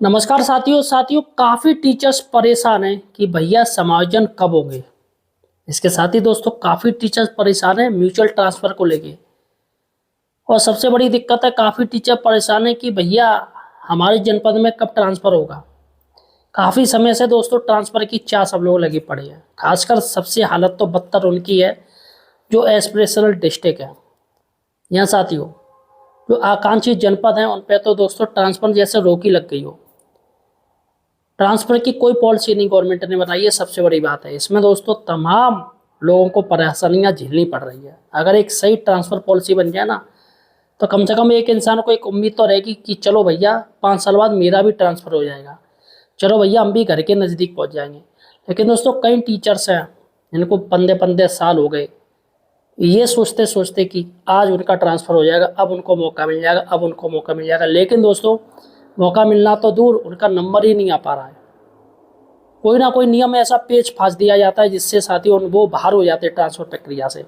नमस्कार साथियों काफ़ी टीचर्स परेशान हैं कि भैया समायोजन कब होंगे। इसके साथ ही दोस्तों काफ़ी टीचर्स परेशान हैं म्यूचुअल ट्रांसफ़र को लेके। और सबसे बड़ी दिक्कत है, काफ़ी टीचर परेशान हैं कि भैया हमारे जनपद में कब ट्रांसफ़र होगा। काफ़ी समय से दोस्तों ट्रांसफ़र की चाह सब लोग लगे पड़े हैं। खासकर सबसे हालत तो बदतर उनकी है जो एस्पिरेशनल डिस्ट्रिक्ट है। यहाँ साथियों जो आकांक्षी जनपद हैं उन पर तो दोस्तों ट्रांसफ़र जैसे रोक ही लग गई हो। ट्रांसफ़र की कोई पॉलिसी नहीं गवर्नमेंट ने बनाई है, सबसे बड़ी बात है। इसमें दोस्तों तमाम लोगों को परेशानियां झेलनी पड़ रही है। अगर एक सही ट्रांसफ़र पॉलिसी बन जाए ना, तो कम से कम एक इंसान को एक उम्मीद तो रहेगी कि चलो भैया 5 साल बाद मेरा भी ट्रांसफ़र हो जाएगा, चलो भैया हम भी घर के नज़दीक पहुंच जाएंगे। लेकिन दोस्तों कई टीचर्स हैं जिनको 15-15 साल हो गए ये सोचते सोचते कि आज उनका ट्रांसफ़र हो जाएगा, अब उनको मौका मिल जाएगा, अब उनको मौका मिल जाएगा। लेकिन दोस्तों मौका मिलना तो दूर, उनका नंबर ही नहीं आ पा रहा है। कोई ना कोई नियम ऐसा पेच फाँस दिया जाता है जिससे साथियों वो बाहर हो जाते हैं ट्रांसफ़र प्रक्रिया से।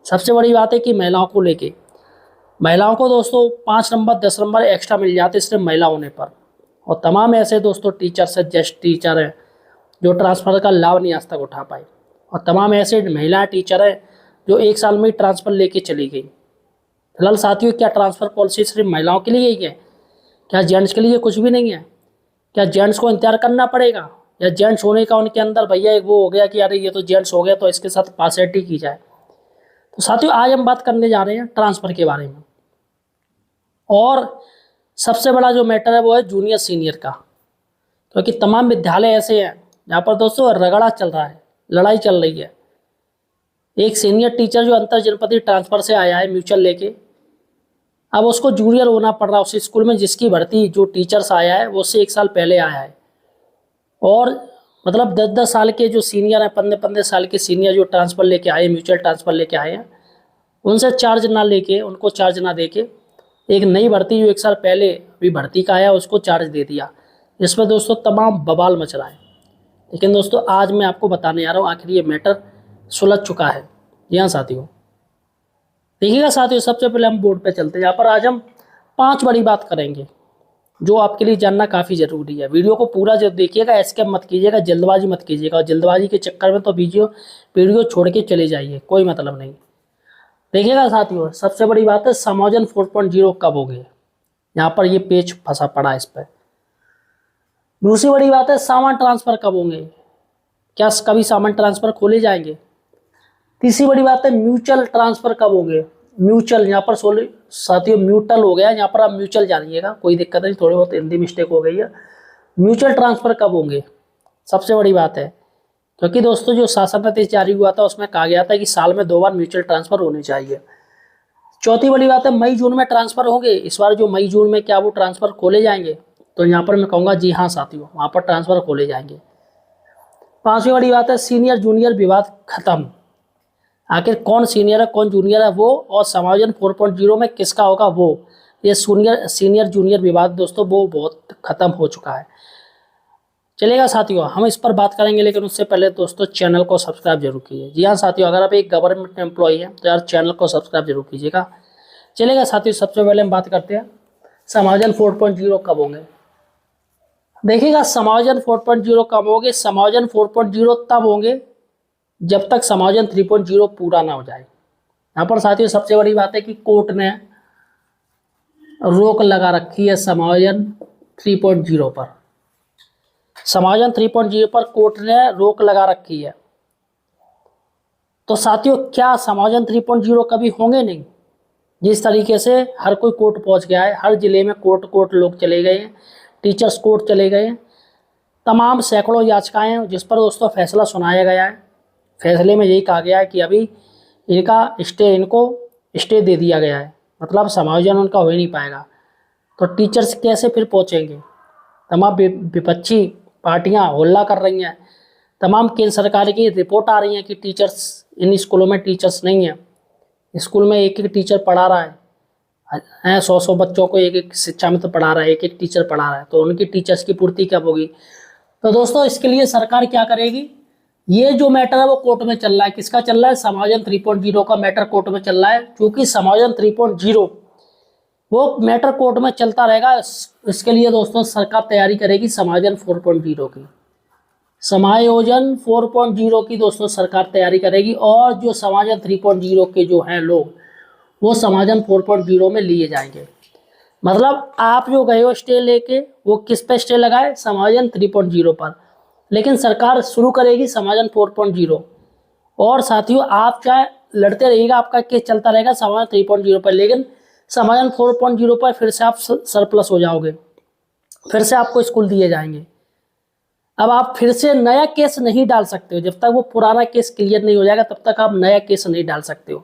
सबसे बड़ी बात है कि महिलाओं को लेके, महिलाओं को दोस्तों 5 नंबर 10 नंबर एक्स्ट्रा मिल जाते सिर्फ महिला होने पर। और तमाम ऐसे दोस्तों टीचर्स हैं, जस्ट टीचर हैं जो ट्रांसफ़र का लाभ नहीं आज तक उठा पाए। और तमाम ऐसे महिला टीचर हैं जो 1 साल में ही ट्रांसफ़र लेके चली गई। फिलहाल साथियों क्या ट्रांसफ़र पॉलिसी सिर्फ महिलाओं के लिए ही है? क्या जेंट्स के लिए कुछ भी नहीं है? क्या जेंट्स को इंतजार करना पड़ेगा, या जेंट्स होने का उनके अंदर भैया एक वो हो गया कि अरे ये तो जेंट्स हो गया तो इसके साथ पार्शियलिटी की जाए। तो साथियों आज हम बात करने जा रहे हैं ट्रांसफ़र के बारे में। और सबसे बड़ा जो मैटर है वो है जूनियर सीनियर का, क्योंकि तमाम विद्यालय ऐसे हैं जहाँ पर दोस्तों रगड़ा चल रहा है, लड़ाई चल रही है। एक सीनियर टीचर जो अंतर जनपदीय ट्रांसफ़र से आया है म्यूचुअल लेके, अब उसको जूनियर होना पड़ रहा है उस स्कूल में जिसकी भर्ती जो टीचर्स आया है वो उससे 1 साल पहले आया है। और मतलब 10-10 साल के जो सीनियर हैं, 15-15 साल के सीनियर जो ट्रांसफ़र लेके आए, म्यूचुअल ट्रांसफ़र लेके आए हैं, उनसे चार्ज ना लेके, उनको चार्ज ना देके एक नई भर्ती जो 1 साल पहले अभी भर्ती का आया उसको चार्ज दे दिया। इस पर दोस्तों तमाम बवाल मच रहा है। लेकिन दोस्तों आज मैं आपको बताने आ रहा हूँ आखिर ये मैटर सुलझ चुका है। जी हाँ साथियों, देखिएगा साथियों, सबसे पहले हम बोर्ड पे चलते हैं। यहाँ पर आज हम 5 बड़ी बात करेंगे जो आपके लिए जानना काफ़ी ज़रूरी है। वीडियो को पूरा जब देखिएगा, एस्केप मत कीजिएगा, जल्दबाजी मत कीजिएगा। और जल्दबाजी के चक्कर में तो वीडियो छोड़ के चले जाइए, कोई मतलब नहीं। देखिएगा साथियों, सबसे बड़ी बात है समायोजन 4.0 कब हो गए। यहाँ पर ये पेज फंसा पड़ा है इस पर। दूसरी बड़ी बात है सामान ट्रांसफ़र कब होंगे, क्या कभी सामान ट्रांसफ़र खोले जाएंगे। तीसरी बड़ी बात है म्यूचुअल ट्रांसफ़र कब होंगे। म्यूचुअल यहाँ पर साथियों म्यूटल हो गया, यहाँ पर आप म्यूचुअल जानिएगा, कोई दिक्कत नहीं, थोड़ी बहुत हिंदी मिस्टेक हो गई है। म्यूचुअल ट्रांसफ़र कब होंगे सबसे बड़ी बात है, क्योंकि दोस्तों जो शासन आदेश जारी हुआ था उसमें कहा गया था कि साल में 2 बार म्यूचुअल ट्रांसफ़र होने चाहिए। चौथी बड़ी बात है मई जून में ट्रांसफ़र होंगे। इस बार जो मई जून में क्या वो ट्रांसफ़र खोले जाएंगे, तो यहाँ पर मैं कहूँगा जी हाँ साथियों, वहाँ पर ट्रांसफ़र खोले जाएंगे। पाँचवीं बड़ी बात है सीनियर जूनियर विवाद खत्म। आखिर कौन सीनियर है कौन जूनियर है वो, और समायोजन 4.0 में किसका होगा वो, ये सीनियर जूनियर विवाद दोस्तों वो बहुत खत्म हो चुका है। चलेगा साथियों, हम इस पर बात करेंगे, लेकिन उससे पहले दोस्तों चैनल को सब्सक्राइब जरूर कीजिए। जी हाँ साथियों, अगर आप एक गवर्नमेंट एम्प्लॉई हैं तो यार चैनल को सब्सक्राइब जरूर कीजिएगा। चलेगा साथियों, सबसे पहले हम बात करते हैं समायोजन 4.0 कब होंगे। देखिएगा समायोजन 4.0 कब होंगे। समायोजन 4.0 तब होंगे जब तक समायोजन 3.0 पूरा ना हो जाए। यहाँ पर साथियों सबसे बड़ी बात है कि कोर्ट ने रोक लगा रखी है समायोजन 3.0 पर। समायोजन 3.0 पर कोर्ट ने रोक लगा रखी है। तो साथियों क्या समायोजन 3.0 कभी होंगे नहीं। जिस तरीके से हर कोई कोर्ट पहुंच गया है, हर जिले में कोर्ट लोग चले गए हैं, टीचर्स कोर्ट चले गए हैं, तमाम सैकड़ों याचिकाएं हैं जिस पर दोस्तों फैसला सुनाया गया है। फैसले में यही कहा गया है कि अभी इनको स्टे दे दिया गया है, मतलब समायोजन उनका हो ही नहीं पाएगा। तो टीचर्स कैसे फिर पहुंचेंगे। तमाम विपक्षी पार्टियां हल्ला कर रही हैं, तमाम केंद्र सरकार की रिपोर्ट आ रही है कि टीचर्स इन स्कूलों में टीचर्स नहीं है। स्कूल में एक टीचर पढ़ा रहा है 100 बच्चों को, एक शिक्षा में तो पढ़ा रहा है, एक टीचर पढ़ा रहा है, तो उनकी टीचर्स की पूर्ति कब होगी। तो दोस्तों इसके लिए सरकार क्या करेगी, ये जो मैटर है वो कोर्ट में चल रहा है। किसका चल रहा है, समायोजन 3.0 का मैटर कोर्ट में चल रहा है। क्योंकि समायोजन 3.0 वो मैटर कोर्ट में चलता रहेगा। इसके लिए दोस्तों सरकार तैयारी करेगी समायोजन 4.0 की। समायोजन 4.0 की दोस्तों सरकार तैयारी करेगी, और जो समायोजन 3.0 के जो हैं लोग, वो समायोजन 4.0 में लिए जाएंगे। मतलब आप जो गए हो स्टे लेके, वो किस पे स्टे लगाए? समायोजन 3.0 पर। लेकिन सरकार शुरू करेगी समायोजन 4.0। और साथियों आप चाहे लड़ते रहिएगा, आपका केस चलता रहेगा समायोजन 3.0 पर, लेकिन समायोजन 4.0 पर फिर से आप सरप्लस हो जाओगे, फिर से आपको स्कूल दिए जाएंगे। अब आप फिर से नया केस नहीं डाल सकते हो, जब तक वो पुराना केस क्लियर नहीं हो जाएगा तब तक आप नया केस नहीं डाल सकते हो,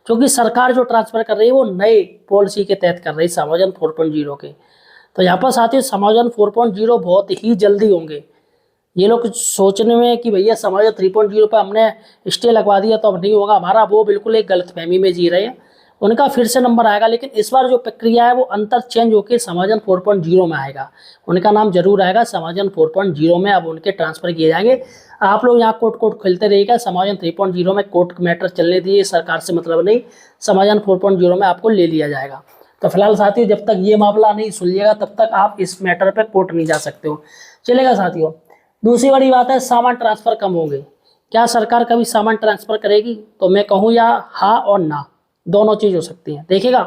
क्योंकि सरकार जो ट्रांसफर कर रही है वो नए पॉलिसी के तहत कर रही है समायोजन 4.0 के। तो यहाँ पर साथियों समायोजन 4.0 बहुत ही जल्दी होंगे। ये लोग सोचने में कि भैया समायोजन 3.0 पर हमने स्टे लगवा दिया तो अब नहीं होगा हमारा, वो बिल्कुल एक गलतफहमी में जी रहे हैं। उनका फिर से नंबर आएगा, लेकिन इस बार जो प्रक्रिया है वो अंतर चेंज होकर समायोजन 4.0 में आएगा। उनका नाम जरूर आएगा समायोजन 4.0 में, अब उनके ट्रांसफर किए जाएंगे। आप लोग यहाँ कोर्ट खेलते रहिएगा, समायोजन 3.0 में कोर्ट मैटर चलने दिए, सरकार से मतलब नहीं, समायोजन 4.0 में आपको ले लिया जाएगा। तो फिलहाल साथियों जब तक ये मामला नहीं सुलझेगा तब तक आप इस मैटर पर कोर्ट नहीं जा सकते हो। चलेगा साथियों। दूसरी बड़ी बात है सामान ट्रांसफर कम होंगे। क्या सरकार कभी सामान ट्रांसफर करेगी? तो मैं कहूँ या हाँ और ना, दोनों चीज हो सकती है। देखिएगा,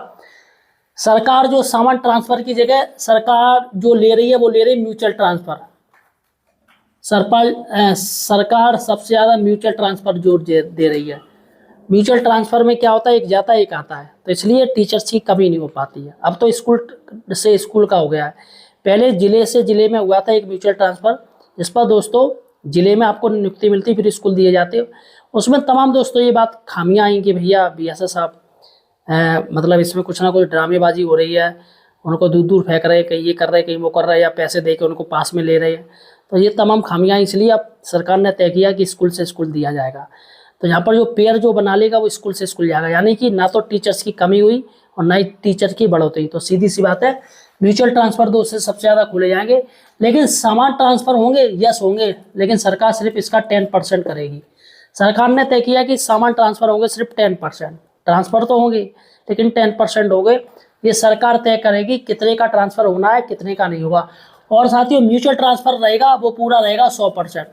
सरकार जो सामान ट्रांसफर की जगह सरकार जो ले रही है वो ले रही है म्यूचुअल ट्रांसफर। सरकार सबसे ज्यादा म्यूचुअल ट्रांसफर जोर दे रही है। म्यूचुअल ट्रांसफर में क्या होता है, एक जाता है एक आता है, तो इसलिए टीचर्स की कमी नहीं हो पाती है। अब तो स्कूल से स्कूल का हो गया है, पहले जिले से जिले में हुआ था एक म्यूचुअल ट्रांसफर, जिस पर दोस्तों जिले में आपको नियुक्ति मिलती फिर स्कूल दिए जाते। उसमें तमाम दोस्तों ये बात खामियां आई कि भैया BSS साहब मतलब इसमें कुछ ना कुछ ड्रामेबाजी हो रही है, उनको दूर दूर फेंक रहे, कहीं ये कर रहे कहीं वो कर रहे, या पैसे दे के उनको पास में ले रहे हैं। तो ये तमाम खामियां, इसलिए अब सरकार ने तय किया कि स्कूल से स्कूल दिया जाएगा। तो यहाँ पर जो पेयर जो बना लेगा वो स्कूल से स्कूल जाएगा, यानी कि ना तो टीचर्स की कमी हुई और ना ही टीचर की बढ़ोतरी। तो सीधी सी बात है म्यूचुअल ट्रांसफर दो से सबसे ज़्यादा खोले जाएंगे। लेकिन सामान ट्रांसफर होंगे, यस होंगे, लेकिन सरकार सिर्फ इसका 10% करेगी। सरकार ने तय किया कि सामान ट्रांसफर होंगे सिर्फ 10%, ट्रांसफर तो होंगे लेकिन 10% होंगे। ये सरकार तय करेगी कितने का ट्रांसफर होना है कितने का नहीं होगा। और साथियों म्यूचुअल ट्रांसफर रहेगा वो पूरा रहेगा 100%,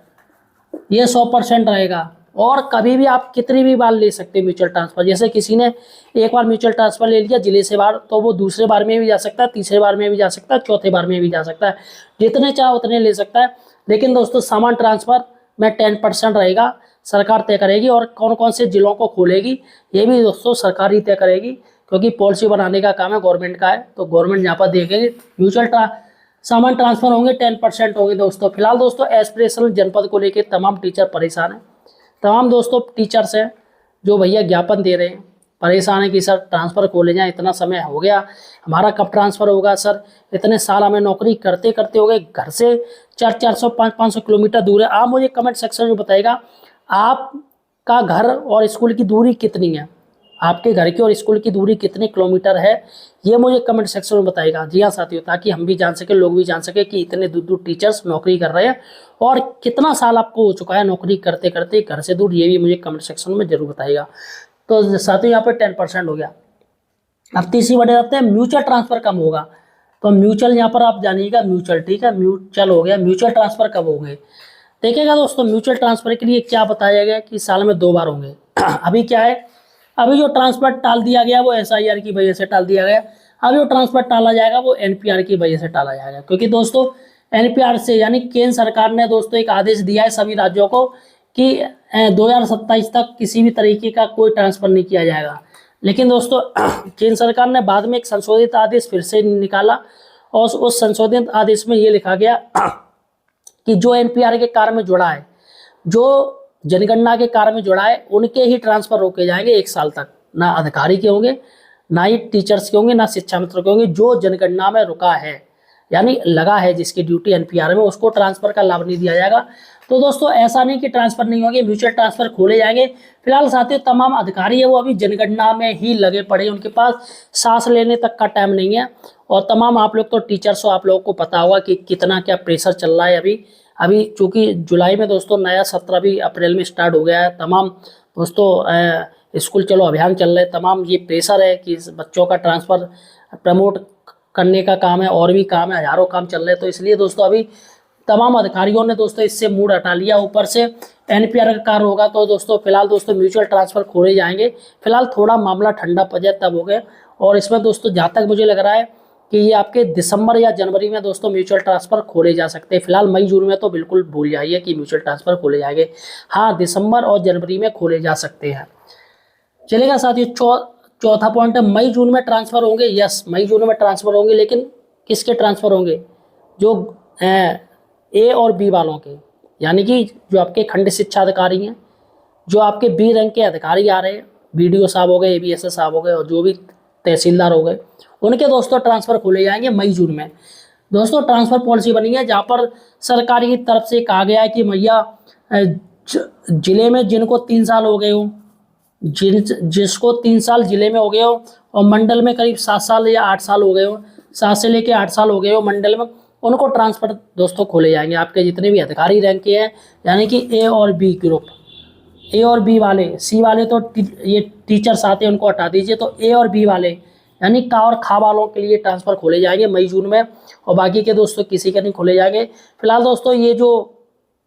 ये 100% रहेगा। और कभी भी आप कितनी भी बार ले सकते हैं म्यूचुअल ट्रांसफर। जैसे किसी ने एक बार म्यूचुअल ट्रांसफर ले लिया जिले से बाहर, तो वो दूसरे बार में भी जा सकता है, तीसरे बार में भी जा सकता है, चौथे बार में भी जा सकता है, जितने चाहे उतने ले सकता है। लेकिन दोस्तों सामान ट्रांसफर में 10% रहेगा, सरकार तय करेगी। और कौन कौन से जिलों को खोलेगी ये भी दोस्तों सरकार ही तय करेगी, क्योंकि पॉलिसी बनाने का काम है गवर्नमेंट का है। तो गवर्नमेंट यहाँ पर देखेगी म्यूचुअल सामान ट्रांसफर होंगे 10% होंगे दोस्तों। फिलहाल दोस्तों एस्पिरेशनल जनपद को लेकर तमाम टीचर परेशान हैं, तमाम दोस्तों टीचर्स हैं जो भैया ज्ञापन दे रहे हैं, परेशान है कि सर ट्रांसफ़र खोले जाएं, इतना समय हो गया हमारा, कब ट्रांसफ़र होगा सर, इतने साल हमें नौकरी करते करते हो गए, घर से 400 500 किलोमीटर दूर है। आप मुझे कमेंट सेक्शन में बताइएगा आपका घर और स्कूल की दूरी कितनी है, आपके घर की और स्कूल की दूरी कितने किलोमीटर है, ये मुझे कमेंट सेक्शन में बताइएगा। जी हाँ साथियों, ताकि हम भी जान सके, लोग भी जान सके कि इतने दूर दूर टीचर्स नौकरी कर रहे हैं और कितना साल आपको हो चुका है नौकरी करते करते घर से दूर, ये भी मुझे कमेंट सेक्शन में जरूर बताइएगा। तो साथियों यहाँ पर 10% हो गया। अब तीसरी बढ़ जाते हैं म्यूचुअल ट्रांसफर कब होगा। तो म्यूचुअल यहाँ पर आप जानिएगा, म्यूचुअल ठीक है, म्यूचुअल हो गया। म्यूचुअल ट्रांसफर कब होंगे देखिएगा दोस्तों, म्यूचुअल ट्रांसफर के लिए क्या बताया गया कि साल में 2 बार होंगे। अभी क्या है, अभी जो ट्रांसफर टाल दिया गया वो SIR की वजह से टाल दिया गया। अभी जो ट्रांसफर टाला जाएगा वो NPR की वजह से टाला जाएगा, क्योंकि दोस्तों NPR से यानी केंद्र सरकार ने दोस्तों एक आदेश दिया है सभी राज्यों को कि 2027 तक किसी भी तरीके का कोई ट्रांसफर नहीं किया जाएगा। लेकिन दोस्तों केंद्र सरकार ने बाद में एक संशोधित आदेश फिर से निकाला और उस संशोधित आदेश में ये लिखा गया कि जो NPR के कार्य में जुड़ा है, जो जनगणना के कार्य में जुड़ा है, उनके ही ट्रांसफर रोके जाएंगे 1 साल तक। ना अधिकारी के होंगे, ना ही टीचर्स के होंगे, ना शिक्षा मित्र के होंगे। जो जनगणना में रुका है यानी लगा है जिसकी ड्यूटी NPR में, उसको ट्रांसफर का लाभ नहीं दिया जाएगा। तो दोस्तों ऐसा नहीं कि ट्रांसफर नहीं होंगे, म्यूचुअल ट्रांसफर खोले जाएंगे। फिलहाल साथियों तमाम अधिकारी है वो अभी जनगणना में ही लगे पड़े, उनके पास सांस लेने तक का टाइम नहीं है। और तमाम आप लोग तो टीचर्स हो, आप लोगों को पता होगा कि कितना क्या प्रेशर चल रहा है अभी चूंकि जुलाई में दोस्तों नया सत्र भी अप्रैल में स्टार्ट हो गया है। तमाम दोस्तों स्कूल चलो अभियान चल रहे, तमाम ये प्रेशर है कि इस बच्चों का ट्रांसफ़र प्रमोट करने का काम है, और भी काम है, हज़ारों काम चल रहे हैं। तो इसलिए दोस्तों अभी तमाम अधिकारियों ने दोस्तों इससे मूड हटा लिया। ऊपर से एनपीआर का कार्य होगा तो दोस्तों फिलहाल दोस्तों म्यूचुअल ट्रांसफ़र खोले जाएंगे। फिलहाल थोड़ा मामला ठंडा पड़ जाए तब हो गए। और इसमें दोस्तों जहाँ तक मुझे लग रहा है कि ये आपके दिसंबर या जनवरी में दोस्तों म्यूचुअल ट्रांसफ़र खोले जा सकते हैं। फिलहाल मई जून में तो बिल्कुल भूल जाइए कि म्यूचुअल ट्रांसफ़र खोले जाएंगे। हाँ, दिसंबर और जनवरी में खोले जा सकते हैं। चलेगा साथियों। चौथा पॉइंट है मई जून में ट्रांसफ़र होंगे। यस, मई जून में ट्रांसफ़र होंगे, लेकिन किसके ट्रांसफ़र होंगे? जो ए और बी वालों के, यानी कि जो आपके खंड शिक्षा अधिकारी हैं, जो आपके बी रैंक के अधिकारी आ रहे हैं, बीडीओ साहब हो गए, एबीएसएस साहब हो गए, और जो भी तहसीलदार हो गए, उनके दोस्तों ट्रांसफ़र खोले जाएंगे मई जून में। दोस्तों ट्रांसफ़र पॉलिसी बनी है जहाँ पर सरकार की तरफ से कहा गया है कि भैया जिले में जिनको 3 साल हो गए हो, जिसको 3 साल जिले में हो गए हो, और मंडल में करीब 7 साल या 8 साल हो गए हो, 7 से लेके 8 साल हो गए हो मंडल में, उनको ट्रांसफ़र दोस्तों खोले जाएंगे। आपके जितने भी अधिकारी रैंक के हैं, यानी कि ए और बी ग्रुप, ए और बी वाले, सी वाले तो ये टीचर्स आते हैं उनको हटा दीजिए, तो ए और बी वाले यानी का और खा वालों के लिए ट्रांसफ़र खोले जाएंगे मई जून में, और बाकी के दोस्तों किसी के नहीं खोले जाएंगे। फिलहाल दोस्तों ये जो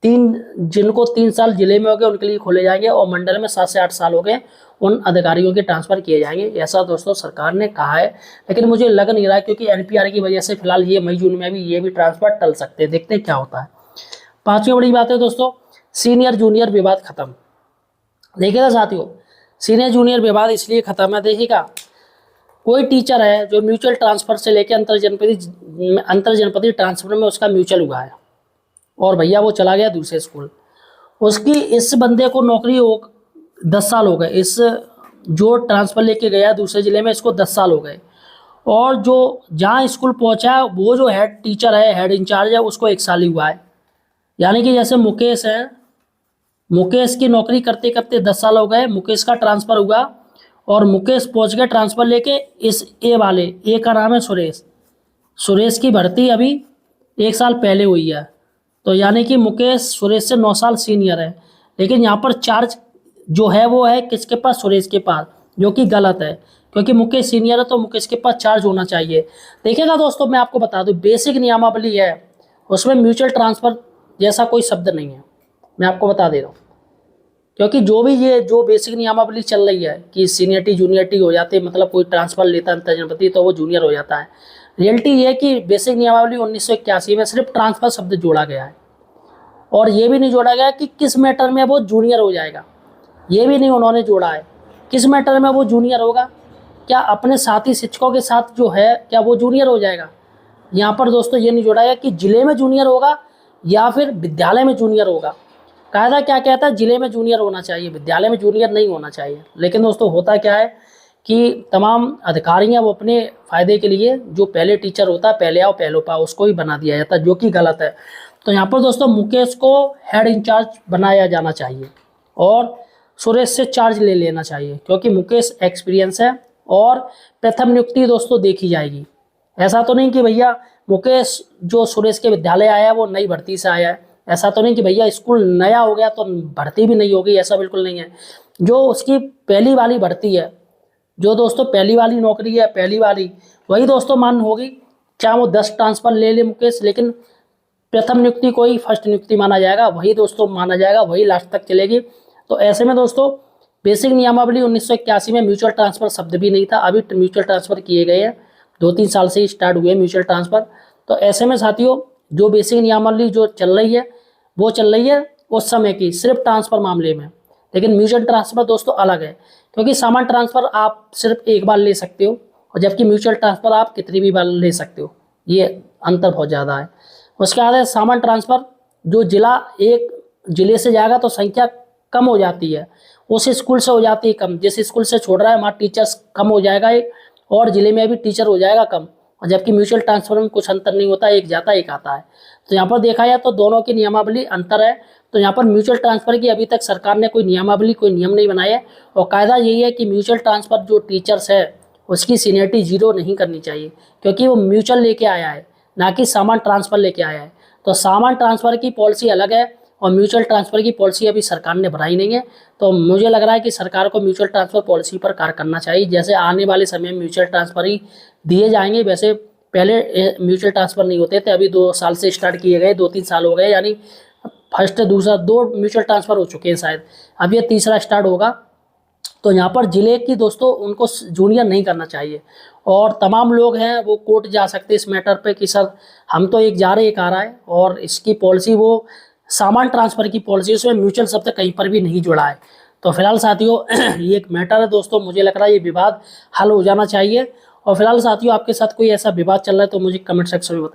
जिनको 3 साल जिले में हो गए उनके लिए खोले जाएंगे, और मंडल में 7 से 8 साल हो गए उन अधिकारियों के ट्रांसफ़र किए जाएंगे। ऐसा दोस्तों सरकार ने कहा है, लेकिन मुझे लग नहीं रहा है, क्योंकि एनपीआर की वजह से फिलहाल ये मई जून में भी ये भी ट्रांसफ़र टल सकते हैं। देखते हैं क्या होता है। 5वीं बड़ी बात है दोस्तों, सीनियर जूनियर विवाद खत्म। देखिएगा साथियों, सीनियर जूनियर विवाद इसलिए खत्म है, देखिएगा कोई टीचर है जो म्यूचुअल ट्रांसफ़र से लेकर अंतर जनपदीय ट्रांसफ़र में उसका म्यूचुअल हुआ है, और भैया वो चला गया दूसरे स्कूल, उसकी इस बंदे को नौकरी 10 साल हो गए, इस जो ट्रांसफ़र लेके गया दूसरे ज़िले में, इसको 10 साल हो गए, और जो जहाँ स्कूल पहुँचा वो जो हेड टीचर है, हेड इंचार्ज है, उसको 1 साल ही हुआ है। यानी कि जैसे मुकेश है, मुकेश की नौकरी करते करते 10 साल हो गए, मुकेश का ट्रांसफ़र हुआ, और मुकेश पहुँच गया ट्रांसफ़र लेके इस ए वाले, ए का नाम है सुरेश, सुरेश की भर्ती अभी 1 साल पहले हुई है। तो यानी कि मुकेश सुरेश से 9 साल सीनियर है, लेकिन यहाँ पर चार्ज जो है वो है किसके पास? सुरेश के पास, जो कि गलत है, क्योंकि मुकेश सीनियर है तो मुकेश के पास चार्ज होना चाहिए। देखिएगा दोस्तों, मैं आपको बता दूं, बेसिक नियमावली है, उसमें म्यूचुअल ट्रांसफ़र जैसा कोई शब्द नहीं है, मैं आपको बता दे रहा हूँ। क्योंकि जो बेसिक नियमावली चल रही है कि सीनियरिटी जूनियरिटी हो जाती है, मतलब कोई ट्रांसफ़र लेता है अंतर जनपदीय तो वो जूनियर हो जाता है। रियलिटी ये है कि बेसिक नियमावली 1981 में सिर्फ ट्रांसफ़र शब्द जोड़ा गया है, और ये भी नहीं जोड़ा गया कि किस मैटर में वो जूनियर हो जाएगा, ये भी नहीं उन्होंने जोड़ा है। किस मैटर में वो जूनियर होगा? क्या अपने साथी शिक्षकों के साथ जो है क्या वो जूनियर हो जाएगा? यहाँ पर दोस्तों ये नहीं जोड़ा गया कि जिले में जूनियर होगा या फिर विद्यालय में जूनियर होगा। कायदा क्या कहता है? जिले में जूनियर होना चाहिए, विद्यालय में जूनियर नहीं होना चाहिए। लेकिन दोस्तों होता क्या है कि तमाम अधिकारी हैं वो अपने फ़ायदे के लिए, जो पहले टीचर होता है पहले आओ पहले पाओ, उसको ही बना दिया जाता है, जो कि गलत है। तो यहाँ पर दोस्तों मुकेश को हेड इंचार्ज बनाया जाना चाहिए, और सुरेश से चार्ज ले लेना चाहिए, क्योंकि मुकेश एक्सपीरियंस है, और प्रथम नियुक्ति दोस्तों देखी जाएगी। ऐसा तो नहीं कि भैया मुकेश जो सुरेश के विद्यालय आया है वो नई भर्ती से आया है, ऐसा तो नहीं कि भैया स्कूल नया हो गया तो भर्ती भी नहीं होगी, ऐसा बिल्कुल नहीं है। जो उसकी पहली वाली भर्ती है, जो दोस्तों पहली वाली नौकरी है, पहली वाली, वही दोस्तों मान होगी। चाहे वो 10 ट्रांसफ़र ले ले मुकेश, लेकिन प्रथम नियुक्ति को ही फर्स्ट नियुक्ति माना जाएगा, वही दोस्तों माना जाएगा, वही लास्ट तक चलेगी। तो ऐसे में दोस्तों बेसिक नियमावली 1981 में म्यूचुअल ट्रांसफ़र शब्द भी नहीं था, अभी म्यूचुअल ट्रांसफ़र किए गए हैं, 2-3 साल से ही स्टार्ट हुए म्यूचुअल ट्रांसफ़र। तो ऐसे में साथियों जो बेसिक नियमावली जो चल रही है वो चल रही है उस समय की सिर्फ ट्रांसफ़र मामले में, लेकिन म्यूचुअल ट्रांसफ़र दोस्तों अलग है, क्योंकि सामान ट्रांसफ़र आप सिर्फ एक बार ले सकते हो, और जबकि म्यूचुअल ट्रांसफ़र आप कितनी भी बार ले सकते हो, ये अंतर बहुत ज़्यादा है। उसके बाद है सामान ट्रांसफ़र, जो जिला एक ज़िले से जाएगा तो संख्या कम हो जाती है, उस स्कूल से हो जाती है कम, जिस स्कूल से छोड़ रहा है वहाँ टीचर्स कम हो जाएगा और ज़िले में भी टीचर हो जाएगा कम, और जबकि म्यूचुअल ट्रांसफ़र में कुछ अंतर नहीं होता, एक जाता एक आता है। तो यहाँ पर देखा जाए तो दोनों की नियमावली अंतर है। तो यहाँ पर म्यूचुअल ट्रांसफ़र की अभी तक सरकार ने कोई नियमावली कोई नियम नहीं बनाया है, और कायदा यही है कि म्यूचुअल ट्रांसफ़र जो टीचर्स है उसकी सीनियरिटी 0 नहीं करनी चाहिए, क्योंकि वो म्यूचुअल लेके आया है, ना कि सामान ट्रांसफ़र लेके आया है। तो सामान ट्रांसफ़र की पॉलिसी अलग है, और म्यूचुअल ट्रांसफ़र की पॉलिसी अभी सरकार ने बनाई नहीं है। तो मुझे लग रहा है कि सरकार को म्यूचुअल ट्रांसफ़र पॉलिसी पर कार्य करना चाहिए। जैसे आने वाले समय में म्यूचुअल ट्रांसफ़र ही दिए जाएंगे, वैसे पहले म्यूचुअल ट्रांसफ़र नहीं होते थे, अभी 2 साल से स्टार्ट किए गए, 2-3 साल हो गए, यानी फर्स्ट दूसरा 2 म्यूचुअल ट्रांसफ़र हो चुके हैं शायद, अब ये तीसरा स्टार्ट होगा। तो यहाँ पर जिले की दोस्तों उनको जूनियर नहीं करना चाहिए, और तमाम लोग हैं वो कोर्ट जा सकते हैं इस मैटर पे कि सर हम तो एक जा रहे एक आ रहा है, और इसकी पॉलिसी वो सामान ट्रांसफ़र की पॉलिसी, उसमें म्यूचुअल शब्द कहीं पर भी नहीं जुड़ा है। तो फिलहाल साथियों ये एक मैटर है दोस्तों, मुझे लग रहा है ये विवाद हल हो जाना चाहिए। और फिलहाल साथियों आपके साथ कोई ऐसा विवाद चल रहा है तो मुझे कमेंट सेक्शन में बताइए।